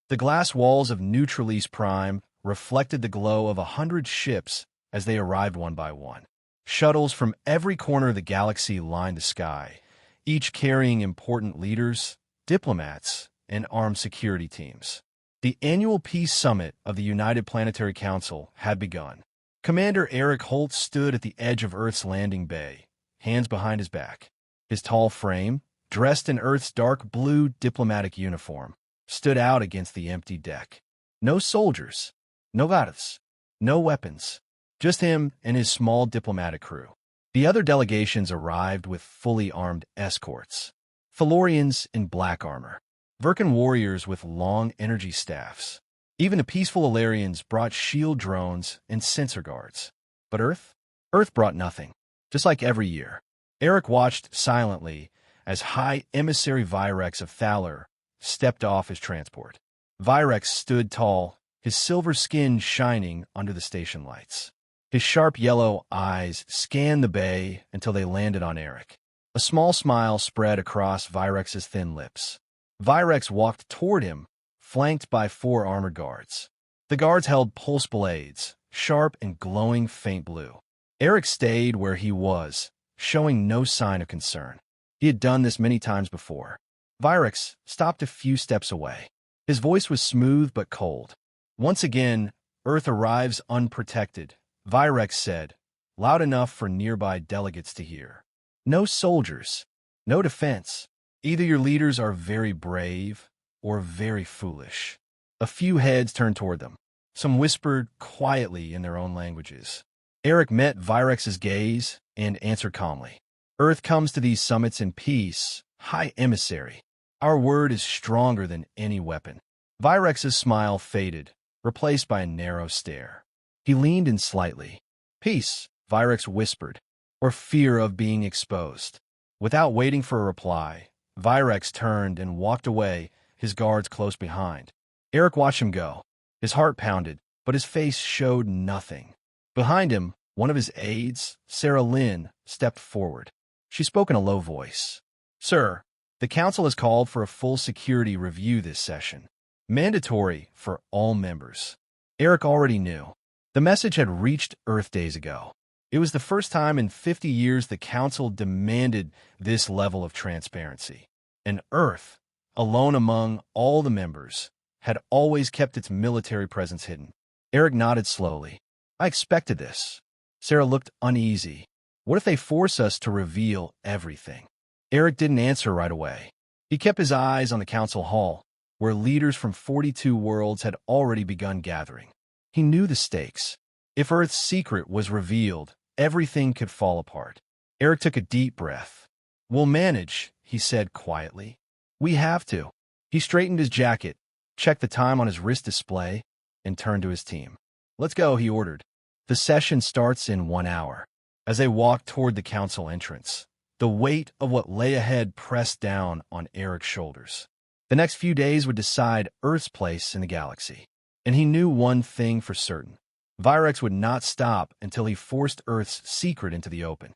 The glass walls of Neutralise Prime reflected the glow of 100 ships as they arrived one by one. Shuttles from every corner of the galaxy lined the sky, each carrying important leaders, diplomats, and armed security teams. The annual Peace Summit of the United Planetary Council had begun. Commander Eric Holt stood at the edge of Earth's landing bay, hands behind his back. His tall frame, dressed in Earth's dark blue diplomatic uniform, stood out against the empty deck. No soldiers, no guards, no weapons, just him and his small diplomatic crew. The other delegations arrived with fully armed escorts. Felorians in black armor, Verkan warriors with long energy staffs. Even the peaceful Ilarians brought shield drones and sensor guards. But Earth brought nothing, just like every year. Eric watched silently as High Emissary Virex of Thaler stepped off his transport. Virex stood tall, his silver skin shining under the station lights. His sharp yellow eyes scanned the bay until they landed on Eric. A small smile spread across Virex's thin lips. Virex walked toward him, flanked by 4 armored guards. The guards held pulse blades, sharp and glowing faint blue. Eric stayed where he was, showing no sign of concern. He had done this many times before. Virex stopped a few steps away. His voice was smooth but cold. Once again, Earth arrives unprotected, Virex said, loud enough for nearby delegates to hear. No soldiers, no defense. Either your leaders are very brave or very foolish. A few heads turned toward them. Some whispered quietly in their own languages. Eric met Virex's gaze and answered calmly. Earth comes to these summits in peace, High Emissary. Our word is stronger than any weapon. Virex's smile faded, replaced by a narrow stare. He leaned in slightly. Peace, Virex whispered, or fear of being exposed. Without waiting for a reply, Virex turned and walked away, his guards close behind. Eric watched him go. His heart pounded, but his face showed nothing. Behind him, one of his aides, Sarah Lynn, stepped forward. She spoke in a low voice. Sir, the Council has called for a full security review this session. Mandatory for all members. Eric already knew. The message had reached Earth days ago. It was the first time in 50 years the Council demanded this level of transparency. And Earth, alone among all the members, had always kept its military presence hidden. Eric nodded slowly. I expected this. Sarah looked uneasy. What if they force us to reveal everything? Eric didn't answer right away. He kept his eyes on the council hall, where leaders from 42 worlds had already begun gathering. He knew the stakes. If Earth's secret was revealed, everything could fall apart. Eric took a deep breath. We'll manage, he said quietly. We have to. He straightened his jacket, checked the time on his wrist display, and turned to his team. Let's go, he ordered. The session starts in 1 hour. As they walked toward the council entrance, the weight of what lay ahead pressed down on Eric's shoulders. The next few days would decide Earth's place in the galaxy. And he knew one thing for certain. Virex would not stop until he forced Earth's secret into the open.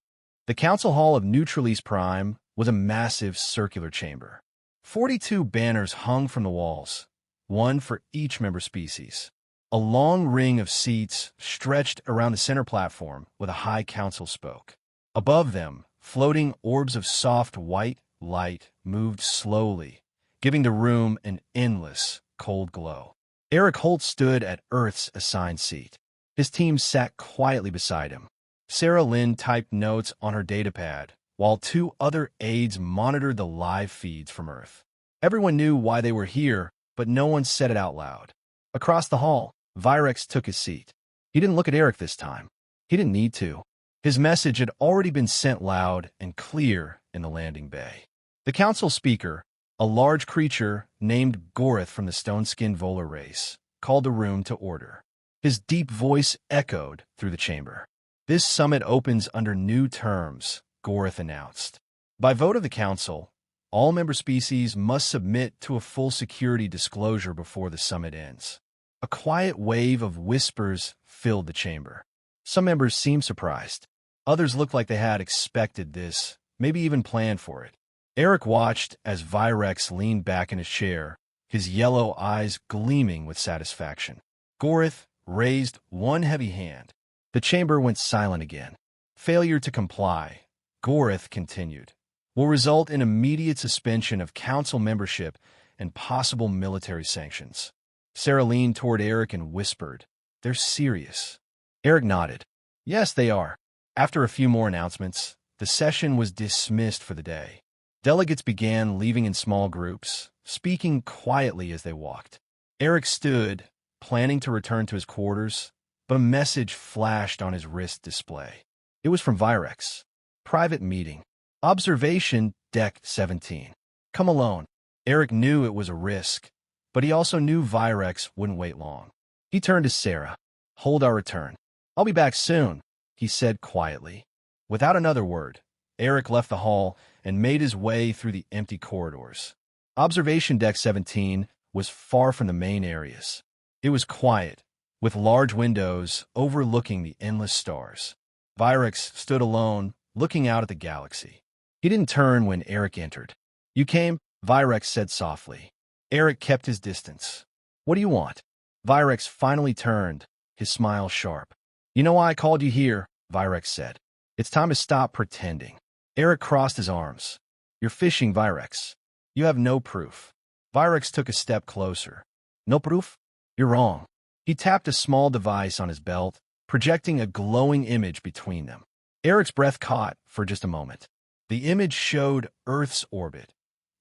The council hall of Neutralise Prime was a massive circular chamber. 42 banners hung from the walls, one for each member species. A long ring of seats stretched around the center platform where the High Council spoke. Above them, floating orbs of soft white light moved slowly, giving the room an endless, cold glow. Eric Holt stood at Earth's assigned seat. His team sat quietly beside him. Sarah Lynn typed notes on her datapad, while 2 other aides monitored the live feeds from Earth. Everyone knew why they were here, but no one said it out loud. Across the hall, Virex took his seat. He didn't look at Eric this time. He didn't need to. His message had already been sent loud and clear in the landing bay. The council speaker, a large creature named Gorith from the stone-skinned Volar race, called the room to order. His deep voice echoed through the chamber. This summit opens under new terms, Gorith announced. By vote of the council, all member species must submit to a full security disclosure before the summit ends. A quiet wave of whispers filled the chamber. Some members seemed surprised. Others looked like they had expected this, maybe even planned for it. Eric watched as Virex leaned back in his chair, his yellow eyes gleaming with satisfaction. Gorith raised one heavy hand. The chamber went silent again. Failure to comply, Gorith continued, will result in immediate suspension of council membership and possible military sanctions. Sarah leaned toward Eric and whispered, "They're serious." Eric nodded. "Yes, they are." After a few more announcements, the session was dismissed for the day. Delegates began leaving in small groups, speaking quietly as they walked. Eric stood, planning to return to his quarters, but a message flashed on his wrist display. It was from Virex. Private meeting. Observation Deck 17. Come alone. Eric knew it was a risk, but he also knew Virex wouldn't wait long. He turned to Sarah. "Hold our return. I'll be back soon," he said quietly. Without another word, Eric left the hall and made his way through the empty corridors. Observation Deck 17 was far from the main areas. It was quiet, with large windows overlooking the endless stars. Virex stood alone, looking out at the galaxy. He didn't turn when Eric entered. "You came?" Virex said softly. Eric kept his distance. "What do you want?" Virex finally turned, his smile sharp. "You know why I called you here," Virex said. "It's time to stop pretending." Eric crossed his arms. "You're fishing, Virex. You have no proof." Virex took a step closer. "No proof? You're wrong." He tapped a small device on his belt, projecting a glowing image between them. Eric's breath caught for just a moment. The image showed Earth's orbit,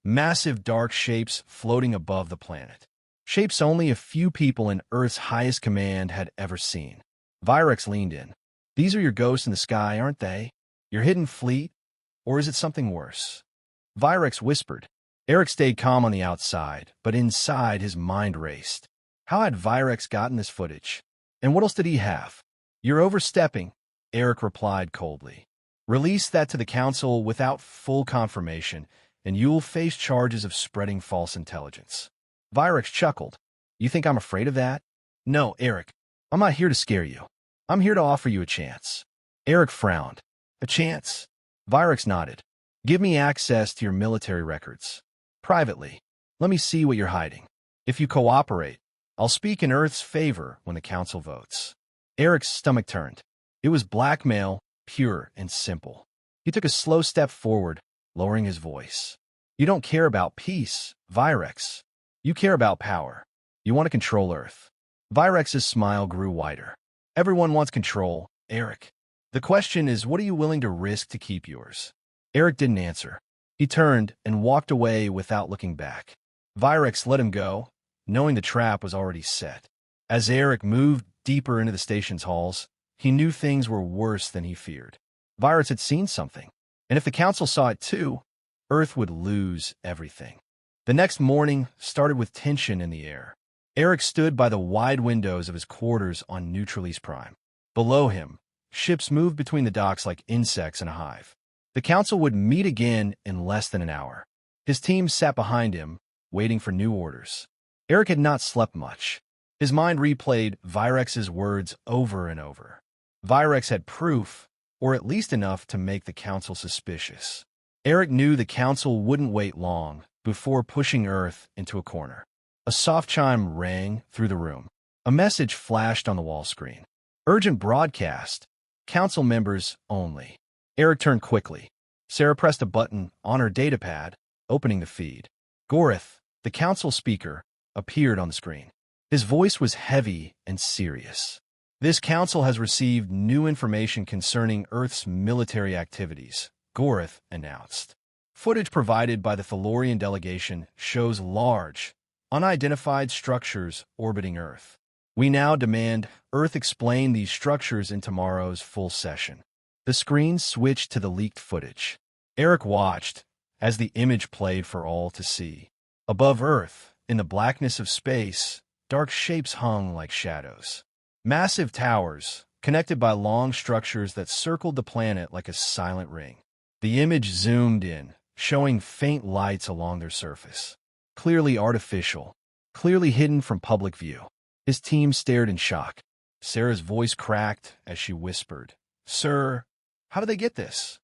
massive dark shapes floating above the planet. Shapes only a few people in Earth's highest command had ever seen. Virex leaned in. "These are your ghosts in the sky, aren't they? Your hidden fleet? Or is it something worse?" Virex whispered. Eric stayed calm on the outside, but inside his mind raced. How had Virex gotten this footage? And what else did he have? "You're overstepping," Eric replied coldly. "Release that to the council without full confirmation, and you'll face charges of spreading false intelligence." Virex chuckled. "You think I'm afraid of that?" "No, Eric. I'm not here to scare you. I'm here to offer you a chance." Eric frowned. "A chance?" Virex nodded. "Give me access to your military records. Privately. Let me see what you're hiding. If you cooperate, I'll speak in Earth's favor when the council votes." Eric's stomach turned. It was blackmail, pure and simple. He took a slow step forward, lowering his voice. "You don't care about peace, Virex. You care about power. You want to control Earth." Virex's smile grew wider. "Everyone wants control, Eric. The question is, what are you willing to risk to keep yours?" Eric didn't answer. He turned and walked away without looking back. Virex let him go, knowing the trap was already set. As Eric moved deeper into the station's halls, he knew things were worse than he feared. Virex had seen something, and if the council saw it too, Earth would lose everything. The next morning started with tension in the air. Eric stood by the wide windows of his quarters on Neutralese Prime. Below him, ships moved between the docks like insects in a hive. The council would meet again in less than an hour. His team sat behind him, waiting for new orders. Eric had not slept much. His mind replayed Virex's words over and over. Virex had proof, or at least enough to make the council suspicious. Eric knew the council wouldn't wait long before pushing Earth into a corner. A soft chime rang through the room. A message flashed on the wall screen. "Urgent broadcast. Council members only." Eric turned quickly. Sarah pressed a button on her datapad, opening the feed. Gorith, the council speaker, appeared on the screen. His voice was heavy and serious. "This council has received new information concerning Earth's military activities," Gorith announced. "Footage provided by the Thalorian delegation shows large, unidentified structures orbiting Earth. We now demand Earth explain these structures in tomorrow's full session." The screen switched to the leaked footage. Eric watched as the image played for all to see. Above Earth, in the blackness of space, dark shapes hung like shadows. Massive towers, connected by long structures that circled the planet like a silent ring. The image zoomed in, showing faint lights along their surface. Clearly artificial, clearly hidden from public view. His team stared in shock. Sarah's voice cracked as she whispered, "Sir, how did they get this?"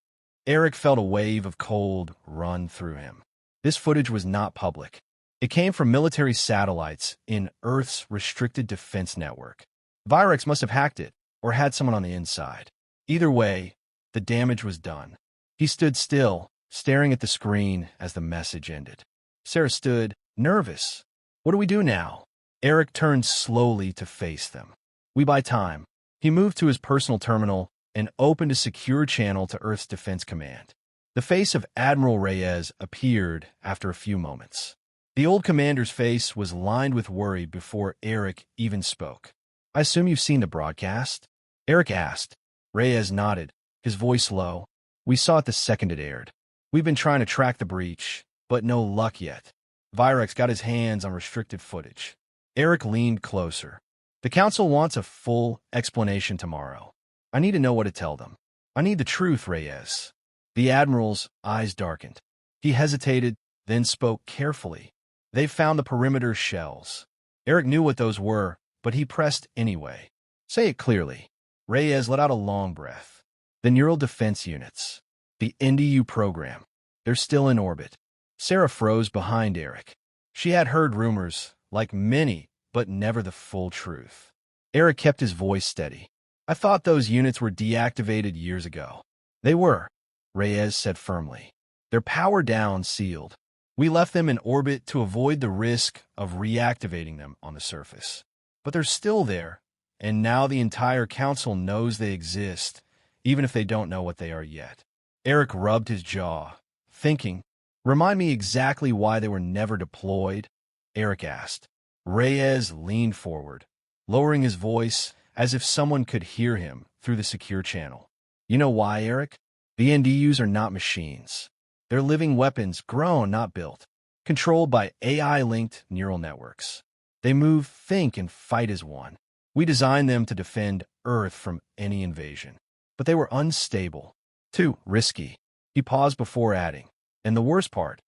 Eric felt a wave of cold run through him. This footage was not public. It came from military satellites in Earth's restricted defense network. Virex must have hacked it, or had someone on the inside. Either way, the damage was done. He stood still, staring at the screen as the message ended. Sarah stood, nervous. What do we do now? Eric turned slowly to face them. We buy time. He moved to his personal terminal and opened a secure channel to Earth's Defense Command. The face of Admiral Reyes appeared after a few moments. The old commander's face was lined with worry before Eric even spoke. I assume you've seen the broadcast? Eric asked. Reyes nodded, his voice low. We saw it the second it aired. We've been trying to track the breach, but no luck yet. Virex got his hands on restricted footage. Eric leaned closer. The council wants a full explanation tomorrow. I need to know what to tell them. I need the truth, Reyes. The Admiral's eyes darkened. He hesitated, then spoke carefully. They've found the perimeter shells. Eric knew what those were, but he pressed anyway. Say it clearly. Reyes let out a long breath. The neural defense units. The NDU program. They're still in orbit. Sarah froze behind Eric. She had heard rumors, like many, but never the full truth. Eric kept his voice steady. I thought those units were deactivated years ago. They were, Reyes said firmly. Their power down sealed. We left them in orbit to avoid the risk of reactivating them on the surface. But they're still there, and now the entire council knows they exist, even if they don't know what they are yet. Eric rubbed his jaw, thinking, remind me exactly why they were never deployed? Eric asked. Reyes leaned forward, lowering his voice as if someone could hear him through the secure channel. You know why, Eric? The NDUs are not machines. They're living weapons, grown, not built, controlled by AI-linked neural networks. They move, think, and fight as one. We designed them to defend Earth from any invasion. But they were unstable, too risky. He paused before adding, and the worst part,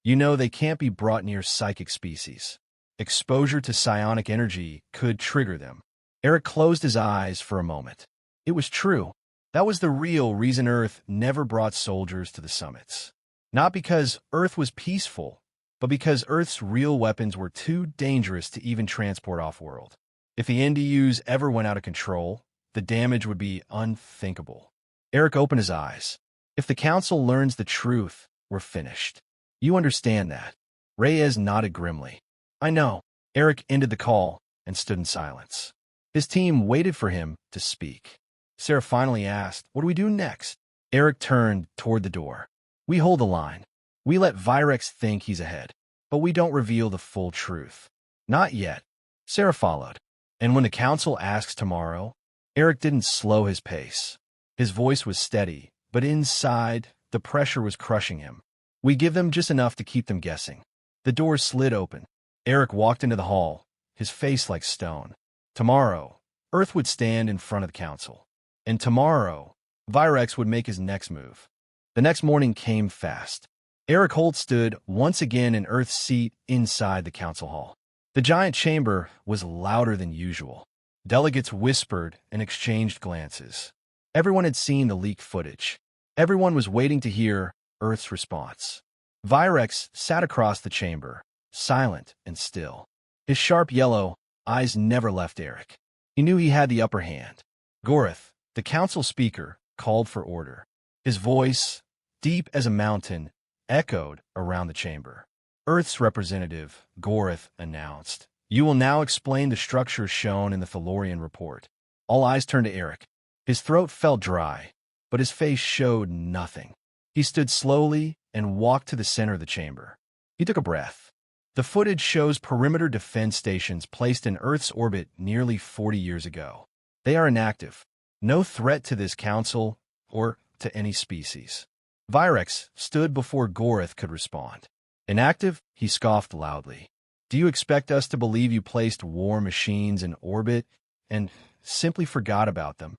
you know they can't be brought near psychic species. Exposure to psionic energy could trigger them. Eric closed his eyes for a moment. It was true. That was the real reason Earth never brought soldiers to the summits. Not because Earth was peaceful, but because Earth's real weapons were too dangerous to even transport off-world. If the NDUs ever went out of control, the damage would be unthinkable. Eric opened his eyes. If the Council learns the truth, we're finished. You understand that? Reyes nodded grimly. I know. Eric ended the call and stood in silence. His team waited for him to speak. Sarah finally asked, what do we do next? Eric turned toward the door. We hold the line. We let Virex think he's ahead, but we don't reveal the full truth. Not yet. Sarah followed. And when the council asks tomorrow, Eric didn't slow his pace. His voice was steady, but inside, the pressure was crushing him. We give them just enough to keep them guessing. The door slid open. Eric walked into the hall, his face like stone. Tomorrow, Earth would stand in front of the council. And tomorrow, Virex would make his next move. The next morning came fast. Eric Holt stood once again in Earth's seat inside the council hall. The giant chamber was louder than usual. Delegates whispered and exchanged glances. Everyone had seen the leaked footage. Everyone was waiting to hear Earth's response. Virex sat across the chamber, silent and still. His sharp yellow eyes never left Eric. He knew he had the upper hand. Gorith, the council speaker, called for order. His voice, deep as a mountain, echoed around the chamber. Earth's representative, Gorith, announced, you will now explain the structure shown in the Thalorian report. All eyes turned to Eric. His throat felt dry, but his face showed nothing. He stood slowly and walked to the center of the chamber. He took a breath. The footage shows perimeter defense stations placed in Earth's orbit nearly 40 years ago. They are inactive. No threat to this council or to any species. Virex stood before Gorith could respond. Inactive? He scoffed loudly. Do you expect us to believe you placed war machines in orbit and simply forgot about them?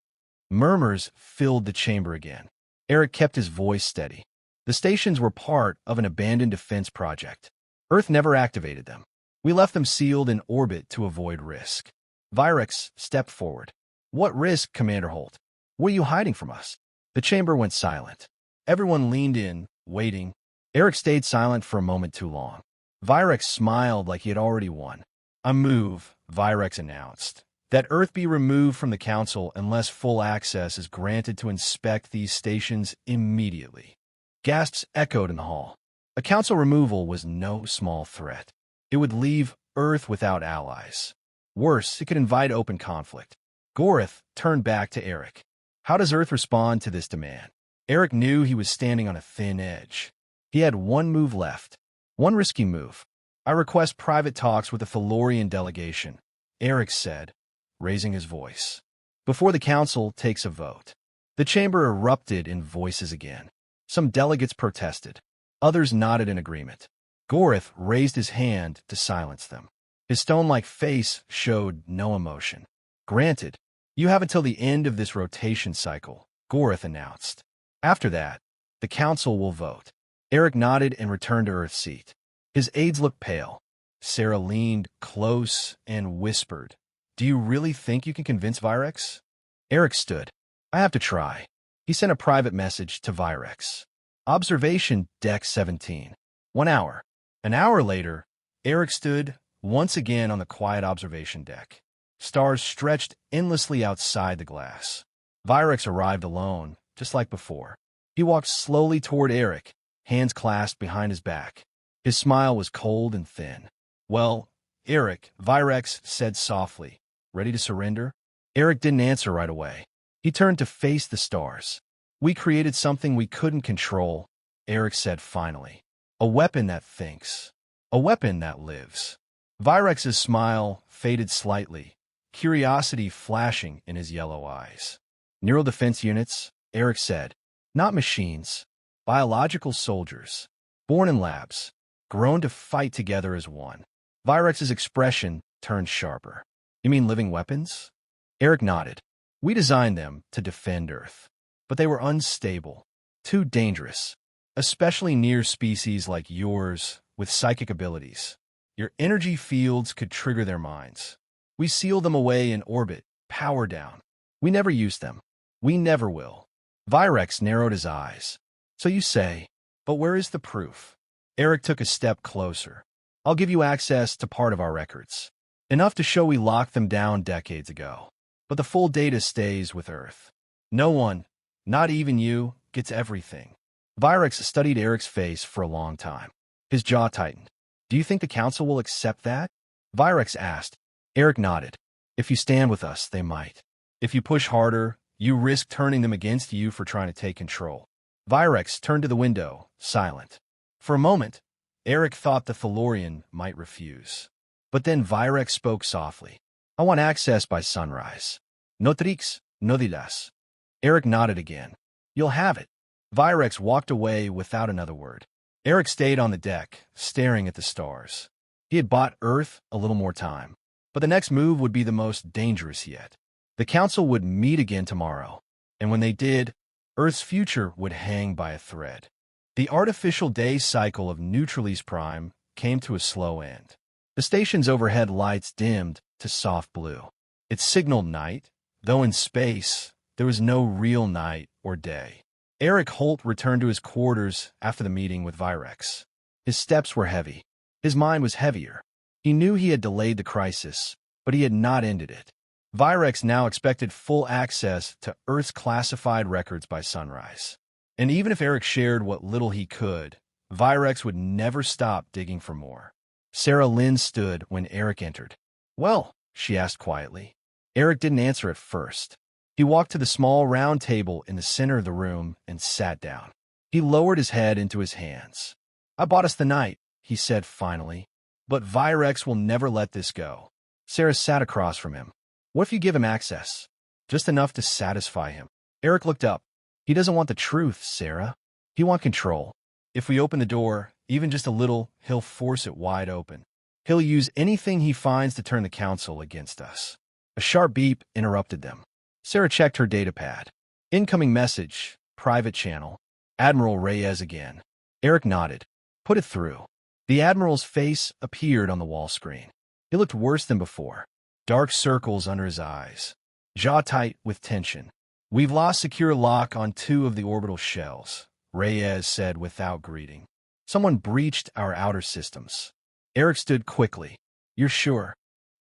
Murmurs filled the chamber again. Eric kept his voice steady. The stations were part of an abandoned defense project. Earth never activated them. We left them sealed in orbit to avoid risk. Virex stepped forward. What risk, Commander Holt? What are you hiding from us? The chamber went silent. Everyone leaned in, waiting. Eric stayed silent for a moment too long. Virex smiled like he had already won. "A move," Virex announced. "That Earth be removed from the Council unless full access is granted to inspect these stations immediately." Gasps echoed in the hall. A Council removal was no small threat. It would leave Earth without allies. Worse, it could invite open conflict. Gorith turned back to Eric. "How does Earth respond to this demand?" Eric knew he was standing on a thin edge. He had one move left. One risky move. "I request private talks with the Thalorian delegation," Eric said, raising his voice, "before the Council takes a vote." The chamber erupted in voices again. Some delegates protested. Others nodded in agreement. Gorith raised his hand to silence them. His stone-like face showed no emotion. "Granted. You have until the end of this rotation cycle," Gorith announced. "After that, the Council will vote." Eric nodded and returned to Earth's seat. His aides looked pale. Sarah leaned close and whispered, "Do you really think you can convince Virex?" Eric stood. "I have to try." He sent a private message to Virex. Observation Deck 17. 1 hour. An hour later, Eric stood once again on the quiet observation deck. Stars stretched endlessly outside the glass. Virex arrived alone, just like before. He walked slowly toward Eric, hands clasped behind his back. His smile was cold and thin. "Well, Eric," Virex said softly, "ready to surrender?" Eric didn't answer right away. He turned to face the stars. "We created something we couldn't control," Eric said finally. "A weapon that thinks. A weapon that lives." Virex's smile faded slightly, curiosity flashing in his yellow eyes. "Neural defense units," Eric said. "Not machines. Biological soldiers. Born in labs. Grown to fight together as one." Virex's expression turned sharper. "You mean living weapons?" Eric nodded. "We designed them to defend Earth. But they were unstable. Too dangerous. Especially near species like yours with psychic abilities. Your energy fields could trigger their minds. We sealed them away in orbit, power down. We never used them. We never will." Virex narrowed his eyes. "So you say, but where is the proof?" Eric took a step closer. "I'll give you access to part of our records. Enough to show we locked them down decades ago. But the full data stays with Earth. No one, not even you, gets everything." Virex studied Eric's face for a long time. His jaw tightened. "Do you think the Council will accept that?" Virex asked. Eric nodded. "If you stand with us, they might. If you push harder, you risk turning them against you for trying to take control." Virex turned to the window, silent. For a moment, Eric thought the Thalorian might refuse. But then Virex spoke softly. "I want access by sunrise. Notrix, nodidas." Eric nodded again. "You'll have it." Virex walked away without another word. Eric stayed on the deck, staring at the stars. He had bought Earth a little more time. But the next move would be the most dangerous yet. The Council would meet again tomorrow. And when they did, Earth's future would hang by a thread. The artificial day cycle of Neutralese Prime came to a slow end. The station's overhead lights dimmed to soft blue. It signaled night, though in space, there was no real night or day. Eric Holt returned to his quarters after the meeting with Virex. His steps were heavy. His mind was heavier. He knew he had delayed the crisis, but he had not ended it. Virex now expected full access to Earth's classified records by sunrise. And even if Eric shared what little he could, Virex would never stop digging for more. Sarah Lynn stood when Eric entered. "Well," she asked quietly. Eric didn't answer at first. He walked to the small round table in the center of the room and sat down. He lowered his head into his hands. "I bought us the night," he said finally. "But Virex will never let this go." Sarah sat across from him. "What if you give him access? Just enough to satisfy him?" Eric looked up. "He doesn't want the truth, Sarah. He wants control. If we open the door, even just a little, he'll force it wide open. He'll use anything he finds to turn the Council against us." A sharp beep interrupted them. Sarah checked her datapad. "Incoming message, private channel. Admiral Reyes again." Eric nodded. "Put it through." The Admiral's face appeared on the wall screen. He looked worse than before. Dark circles under his eyes. Jaw tight with tension. "We've lost secure lock on 2 of the orbital shells," Reyes said without greeting. "Someone breached our outer systems." Eric stood quickly. You're sure?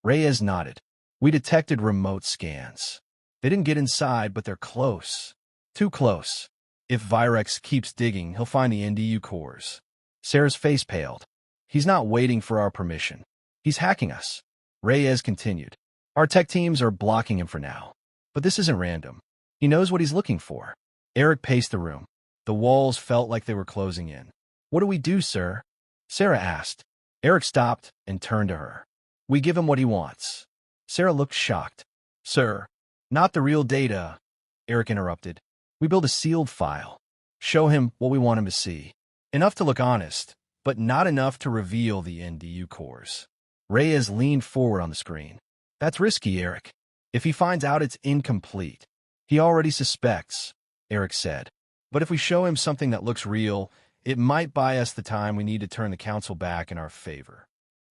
Reyes nodded. We detected remote scans. They didn't get inside, but they're close. Too close. If Virex keeps digging, he'll find the NDU cores. Sarah's face paled. He's not waiting for our permission. He's hacking us. Reyes continued. Our tech teams are blocking him for now. But this isn't random. He knows what he's looking for. Eric paced the room. The walls felt like they were closing in. What do we do, sir? Sarah asked. Eric stopped and turned to her. We give him what he wants. Sarah looked shocked. Sir, not the real data, Eric interrupted. We build a sealed file. Show him what we want him to see. Enough to look honest, but not enough to reveal the NDU cores. Reyes leaned forward on the screen. That's risky, Eric. If he finds out it's incomplete, he already suspects, Eric said. But if we show him something that looks real, it might buy us the time we need to turn the council back in our favor.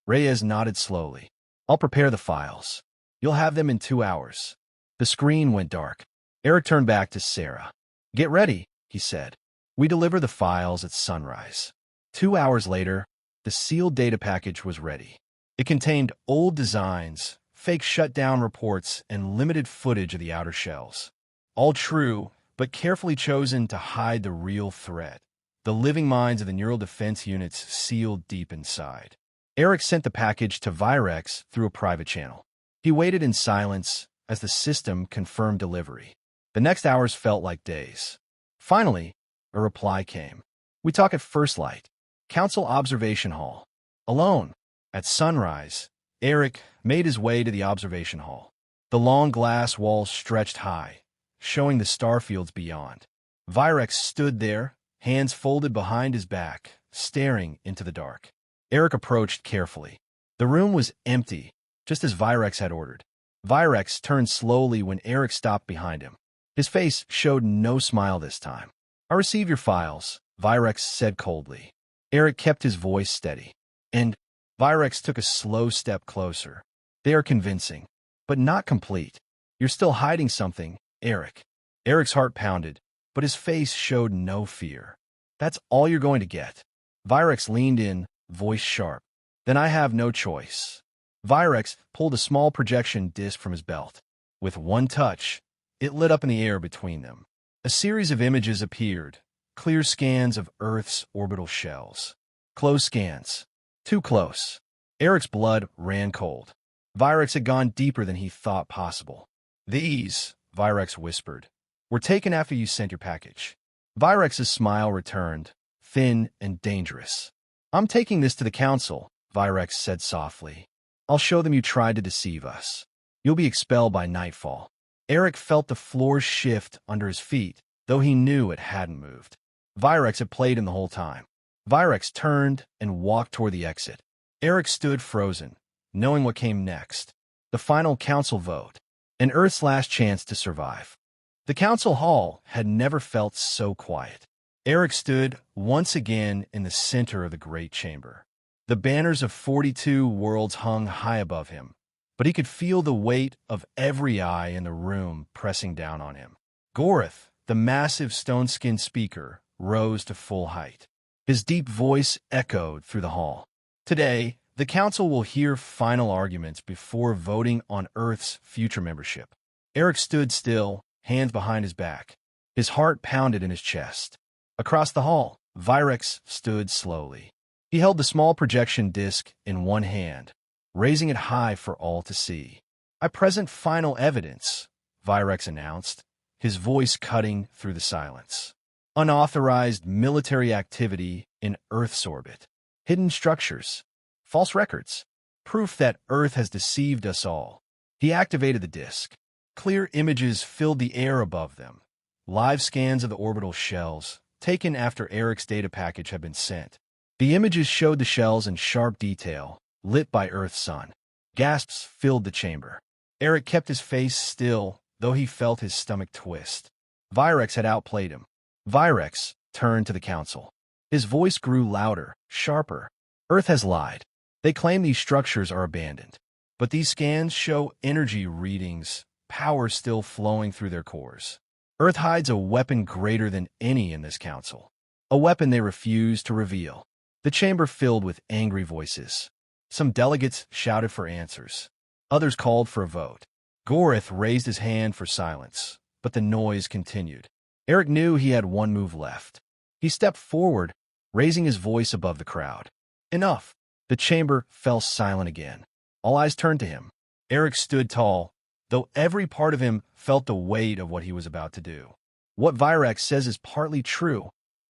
Reyes nodded slowly. I'll prepare the files. You'll have them in 2 hours. The screen went dark. Eric turned back to Sarah. Get ready, he said. We deliver the files at sunrise. 2 hours later, the sealed data package was ready. It contained old designs, fake shutdown reports, and limited footage of the outer shells. All true, but carefully chosen to hide the real threat. The living minds of the neural defense units sealed deep inside. Eric sent the package to Virex through a private channel. He waited in silence as the system confirmed delivery. The next hours felt like days. Finally, a reply came. We talk at first light. Council Observation Hall. Alone. At sunrise, Eric made his way to the observation hall. The long glass walls stretched high, showing the starfields beyond. Virex stood there, hands folded behind his back, staring into the dark. Eric approached carefully. The room was empty, just as Virex had ordered. Virex turned slowly when Eric stopped behind him. His face showed no smile this time. I receive your files, Virex said coldly. Eric kept his voice steady. And Virex took a slow step closer. They are convincing, but not complete. You're still hiding something, Eric. Eric's heart pounded, but his face showed no fear. That's all you're going to get. Virex leaned in, voice sharp. Then I have no choice. Virex pulled a small projection disc from his belt. With one touch, it lit up in the air between them. A series of images appeared, clear scans of Earth's orbital shells. Close scans. Too close. Eric's blood ran cold. Virex had gone deeper than he thought possible. These, Virex whispered, were taken after you sent your package. Virex's smile returned, thin and dangerous. I'm taking this to the council, Virex said softly. I'll show them you tried to deceive us. You'll be expelled by nightfall. Eric felt the floor shift under his feet, though he knew it hadn't moved. Virex had played him the whole time. Virex turned and walked toward the exit. Eric stood frozen, knowing what came next. The final council vote. An Earth's last chance to survive. The council hall had never felt so quiet. Eric stood once again in the center of the great chamber. The banners of 42 worlds hung high above him, but he could feel the weight of every eye in the room pressing down on him. Gorath, the massive stone-skinned speaker, rose to full height. His deep voice echoed through the hall. Today, the council will hear final arguments before voting on Earth's future membership. Eric stood still, hands behind his back. His heart pounded in his chest. Across the hall, Virex stood slowly. He held the small projection disc in one hand, raising it high for all to see. I present final evidence, Virex announced, his voice cutting through the silence. Unauthorized military activity in Earth's orbit. Hidden structures. False records. Proof that Earth has deceived us all. He activated the disk. Clear images filled the air above them. Live scans of the orbital shells, taken after Eric's data package had been sent. The images showed the shells in sharp detail, lit by Earth's sun. Gasps filled the chamber. Eric kept his face still, though he felt his stomach twist. Virex had outplayed him. Virex turned to the council. His voice grew louder, sharper. Earth has lied. They claim these structures are abandoned. But these scans show energy readings, power still flowing through their cores. Earth hides a weapon greater than any in this council. A weapon they refuse to reveal. The chamber filled with angry voices. Some delegates shouted for answers. Others called for a vote. Gorith raised his hand for silence, but the noise continued. Eric knew he had one move left. He stepped forward, raising his voice above the crowd. Enough! The chamber fell silent again. All eyes turned to him. Eric stood tall, though every part of him felt the weight of what he was about to do. What Virex says is partly true,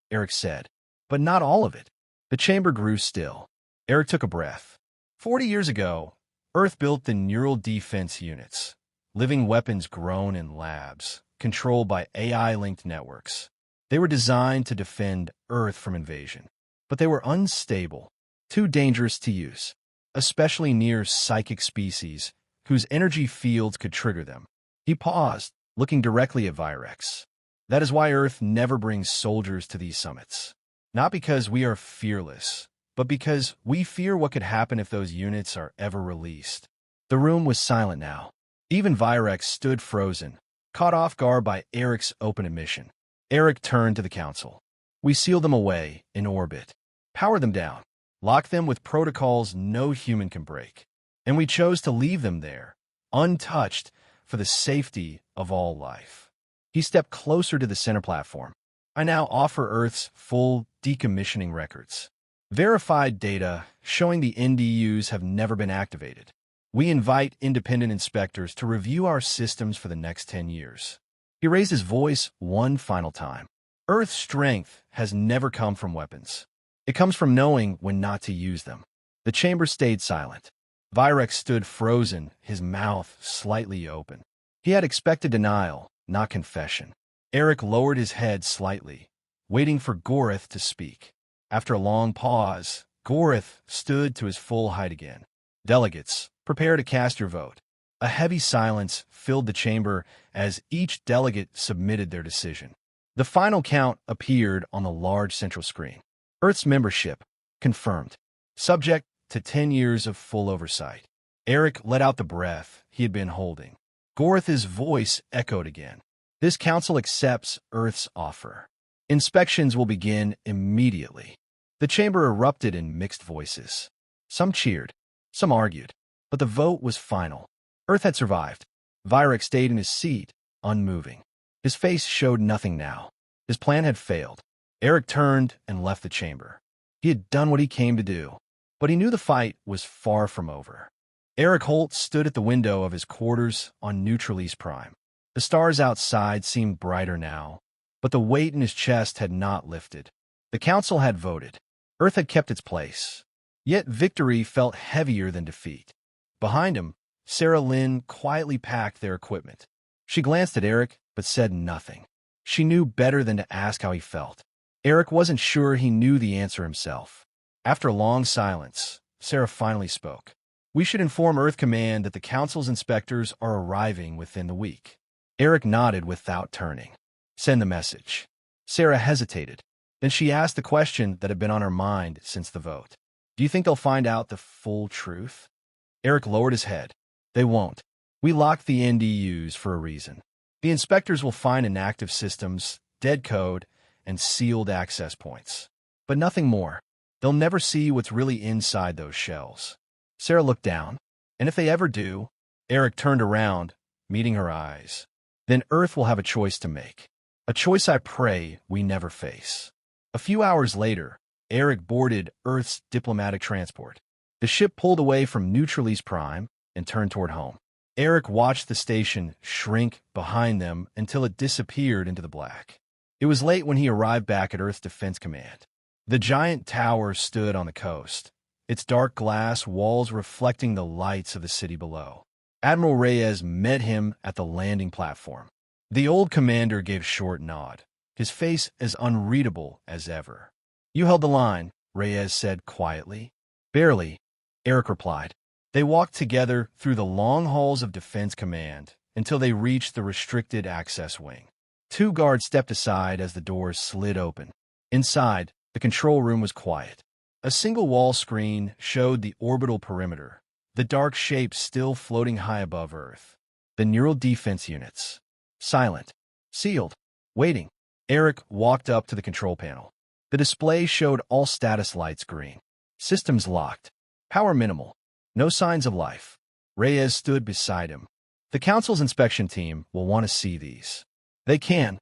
Eric said, but not all of it. The chamber grew still. Eric took a breath. 40 years ago, Earth built the neural defense units, living weapons grown in labs, controlled by AI-linked networks. They were designed to defend Earth from invasion, but they were unstable, too dangerous to use, especially near psychic species whose energy fields could trigger them. He paused, looking directly at Virex. That is why Earth never brings soldiers to these summits. Not because we are fearless, but because we fear what could happen if those units are ever released. The room was silent now. Even Virex stood frozen, caught off guard by Eric's open admission. Eric turned to the council. We seal them away, in orbit. Power them down. Lock them with protocols no human can break. And we chose to leave them there, untouched, for the safety of all life. He stepped closer to the center platform. I now offer Earth's full decommissioning records. Verified data showing the NDUs have never been activated. We invite independent inspectors to review our systems for the next 10 years. He raised his voice one final time. Earth's strength has never come from weapons. It comes from knowing when not to use them. The chamber stayed silent. Virex stood frozen, his mouth slightly open. He had expected denial, not confession. Eric lowered his head slightly, waiting for Gorith to speak. After a long pause, Gorith stood to his full height again. Delegates, prepare to cast your vote. A heavy silence filled the chamber as each delegate submitted their decision. The final count appeared on the large central screen. Earth's membership, confirmed. Subject to 10 years of full oversight. Eric let out the breath he had been holding. Gorith's voice echoed again. This council accepts Earth's offer. Inspections will begin immediately. The chamber erupted in mixed voices. Some cheered, some argued, but the vote was final. Earth had survived. Virex stayed in his seat, unmoving. His face showed nothing now. His plan had failed. Eric turned and left the chamber. He had done what he came to do, but he knew the fight was far from over. Eric Holt stood at the window of his quarters on Neutralese Prime. The stars outside seemed brighter now, but the weight in his chest had not lifted. The council had voted. Earth had kept its place. Yet victory felt heavier than defeat. Behind him, Sarah Lynn quietly packed their equipment. She glanced at Eric, but said nothing. She knew better than to ask how he felt. Eric wasn't sure he knew the answer himself. After a long silence, Sarah finally spoke. We should inform Earth Command that the Council's inspectors are arriving within the week. Eric nodded without turning. Send the message. Sarah hesitated. Then she asked the question that had been on her mind since the vote. Do you think they'll find out the full truth? Eric lowered his head. They won't. We locked the NDUs for a reason. The inspectors will find inactive systems, dead code, and sealed access points. But nothing more. They'll never see what's really inside those shells. Sarah looked down. And if they ever do, Eric turned around, meeting her eyes. Then Earth will have a choice to make. A choice I pray we never face. A few hours later, Eric boarded Earth's diplomatic transport. The ship pulled away from Neutralese Prime and turned toward home. Eric watched the station shrink behind them until it disappeared into the black. It was late when he arrived back at Earth Defense Command. The giant tower stood on the coast, its dark glass walls reflecting the lights of the city below. Admiral Reyes met him at the landing platform. The old commander gave a short nod, his face as unreadable as ever. You held the line, Reyes said quietly. Barely, Eric replied. They walked together through the long halls of Defense Command until they reached the restricted access wing. Two guards stepped aside as the doors slid open. Inside, the control room was quiet. A single wall screen showed the orbital perimeter, the dark shapes still floating high above Earth. The neural defense units. Silent. Sealed. Waiting. Eric walked up to the control panel. The display showed all status lights green. Systems locked. Power minimal. No signs of life. Reyes stood beside him. The council's inspection team will want to see these. They can,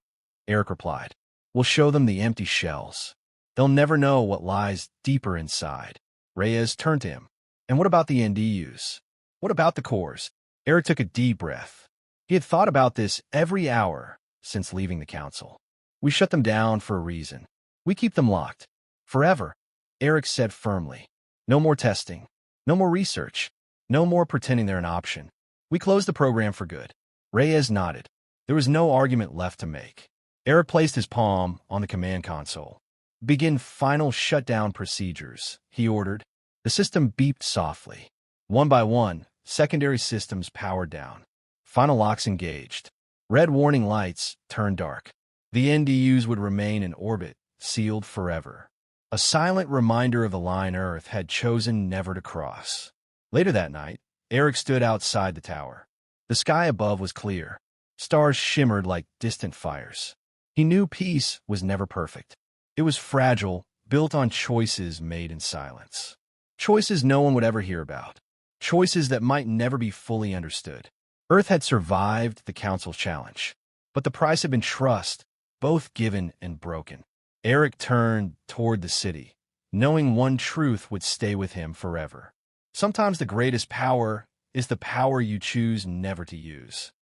Eric replied. We'll show them the empty shells. They'll never know what lies deeper inside. Reyes turned to him. And what about the NDUs? What about the cores? Eric took a deep breath. He had thought about this every hour since leaving the council. We shut them down for a reason. We keep them locked. Forever, Eric said firmly. No more testing. No more research. No more pretending they're an option. We closed the program for good. Reyes nodded. There was no argument left to make. Eric placed his palm on the command console. Begin final shutdown procedures, he ordered. The system beeped softly. One by one, secondary systems powered down. Final locks engaged. Red warning lights turned dark. The NDUs would remain in orbit, sealed forever. A silent reminder of the line Earth had chosen never to cross. Later that night, Eric stood outside the tower. The sky above was clear. Stars shimmered like distant fires. He knew peace was never perfect. It was fragile, built on choices made in silence. Choices no one would ever hear about. Choices that might never be fully understood. Earth had survived the Council's challenge, but the price had been trust, both given and broken. Eric turned toward the city, knowing one truth would stay with him forever. Sometimes the greatest power is the power you choose never to use.